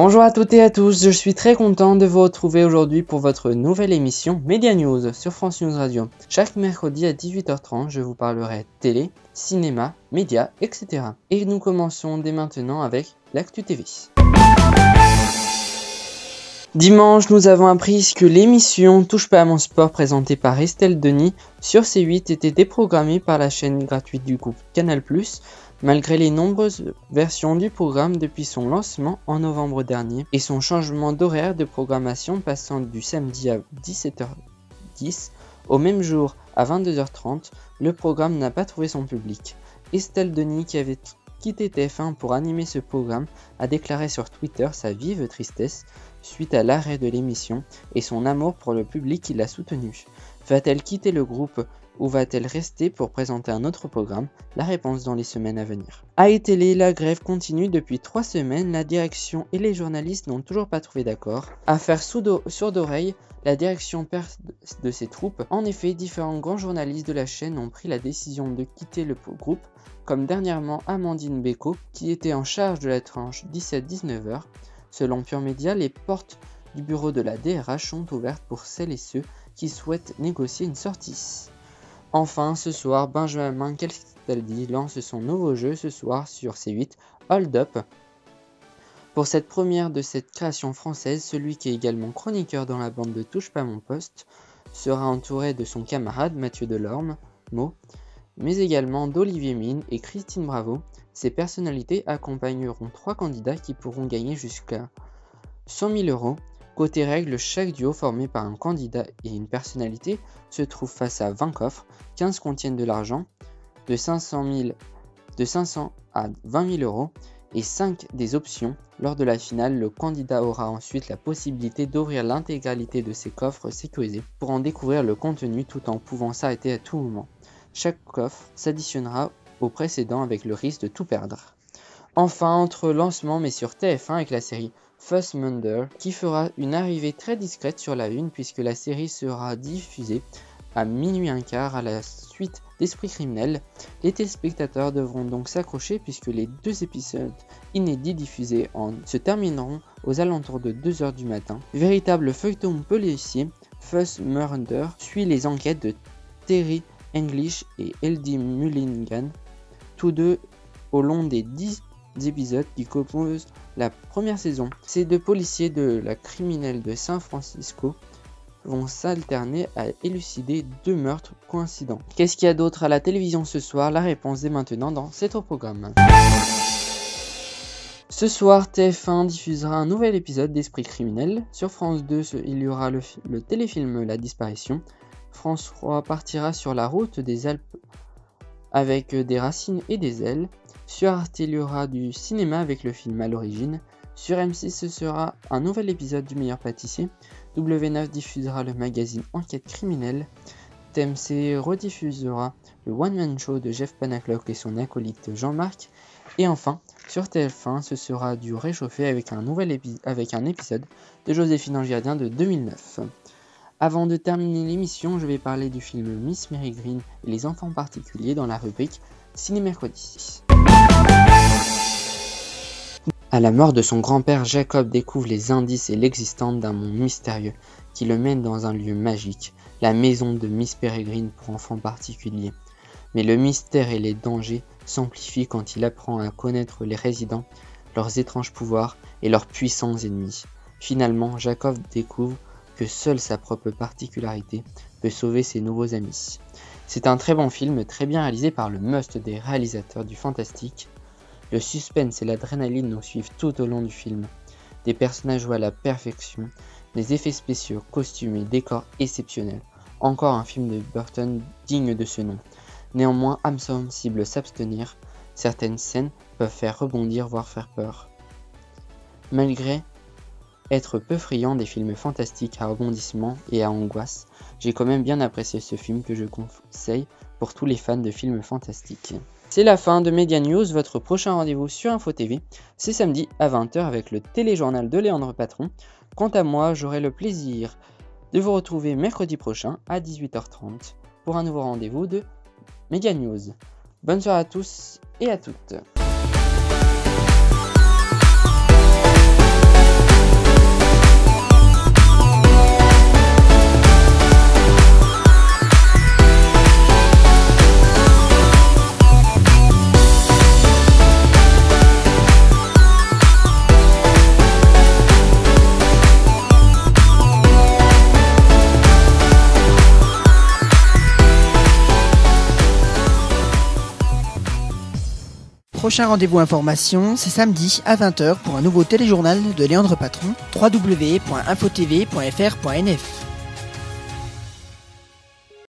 Bonjour à toutes et à tous, je suis très content de vous retrouver aujourd'hui pour votre nouvelle émission Media News sur France News Radio. Chaque mercredi à 18h30, je vous parlerai télé, cinéma, médias, etc. Et nous commençons dès maintenant avec l'actu TV. Dimanche, nous avons appris que l'émission Touche pas à mon sport présentée par Estelle Denis sur C8 était déprogrammée par la chaîne gratuite du groupe Canal+, malgré les nombreuses versions du programme depuis son lancement en novembre dernier et son changement d'horaire de programmation passant du samedi à 17h10 au même jour à 22h30, le programme n'a pas trouvé son public. Estelle Denis, qui avait quitté TF1 pour animer ce programme, a déclaré sur Twitter sa vive tristesse suite à l'arrêt de l'émission et son amour pour le public qui l'a soutenu. Va-t-elle quitter le groupe ou va-t-elle rester pour présenter un autre programme? La réponse dans les semaines à venir. À iTélé, la grève continue depuis 3 semaines. La direction et les journalistes n'ont toujours pas trouvé d'accord. Affaire sourde oreille, la direction perd de ses troupes. En effet, différents grands journalistes de la chaîne ont pris la décision de quitter le groupe, comme dernièrement Amandine Bécaud, qui était en charge de la tranche 17-19h. Selon Pure Média, les portes du bureau de la DRH sont ouvertes pour celles et ceux qui souhaitent négocier une sortie. Enfin, ce soir, Benjamin Castaldi lance son nouveau jeu ce soir sur C8, Hold Up. Pour cette première de cette création française, celui qui est également chroniqueur dans la bande de Touche pas mon poste sera entouré de son camarade Mathieu Delorme, mais également d'Olivier Mine et Christine Bravo. Ces personnalités accompagneront 3 candidats qui pourront gagner jusqu'à 100 000 €. Côté règles, chaque duo formé par un candidat et une personnalité se trouve face à 20 coffres, 15 contiennent de l'argent, de 500 à 20 000 € et 5 des options. Lors de la finale, le candidat aura ensuite la possibilité d'ouvrir l'intégralité de ces coffres sécurisés pour en découvrir le contenu tout en pouvant s'arrêter à tout moment. Chaque coffre s'additionnera au précédent avec le risque de tout perdre. Enfin, entre lancement mais sur TF1 avec la série First Murder, qui fera une arrivée très discrète sur la une puisque la série sera diffusée à minuit 1/4 à la suite d'Esprit criminel. Les téléspectateurs devront donc s'accrocher puisque les 2 épisodes inédits diffusés se termineront aux alentours de 2h du matin. Véritable feuilleton policier, First Murder suit les enquêtes de Terry English et Eddie Mulligan, tous deux au long des 10 épisodes qui composent la première saison. Ces 2 policiers de la criminelle de San Francisco vont s'alterner à élucider 2 meurtres coïncidents. Qu'est-ce qu'il y a d'autre à la télévision ce soir? La réponse est maintenant dans cet programme. Ce soir, TF1 diffusera un nouvel épisode d'Esprit criminel. Sur France 2, il y aura le téléfilm La disparition. France 3 partira sur la route des Alpes avec des racines et des ailes. Sur Arte, il y aura du cinéma avec le film à l'origine. Sur M6, ce sera un nouvel épisode du meilleur pâtissier. W9 diffusera le magazine Enquête criminelle. TMC rediffusera le One Man Show de Jeff Panaclock et son acolyte Jean-Marc. Et enfin, sur TF1, ce sera du réchauffé avec un épisode de Joséphine Angiardien de 2009. Avant de terminer l'émission, je vais parler du film Miss Mary Green et les enfants particuliers dans la rubrique Ciné Mercredi. À la mort de son grand-père, Jacob découvre les indices et l'existence d'un monde mystérieux qui le mène dans un lieu magique, la maison de Miss Peregrine pour enfants particuliers. Mais le mystère et les dangers s'amplifient quand il apprend à connaître les résidents, leurs étranges pouvoirs et leurs puissants ennemis. Finalement, Jacob découvre que seule sa propre particularité peut sauver ses nouveaux amis. C'est un très bon film, très bien réalisé par le must des réalisateurs du fantastique. Le suspense et l'adrénaline nous suivent tout au long du film. Des personnages joués à la perfection, des effets spéciaux, costumes et décors exceptionnels. Encore un film de Burton digne de ce nom. Néanmoins, âme sensible s'abstenir, certaines scènes peuvent faire rebondir voire faire peur. Malgré être peu friand des films fantastiques à rebondissements et à angoisse, j'ai quand même bien apprécié ce film que je conseille pour tous les fans de films fantastiques. C'est la fin de Media News, votre prochain rendez-vous sur Info TV, c'est samedi à 20h avec le téléjournal de Léandre Patron. Quant à moi, j'aurai le plaisir de vous retrouver mercredi prochain à 18h30 pour un nouveau rendez-vous de Media News. Bonne soirée à tous et à toutes. Prochain rendez-vous information, c'est samedi à 20h pour un nouveau téléjournal de Léandre Patron, www.infotv.fr.nf.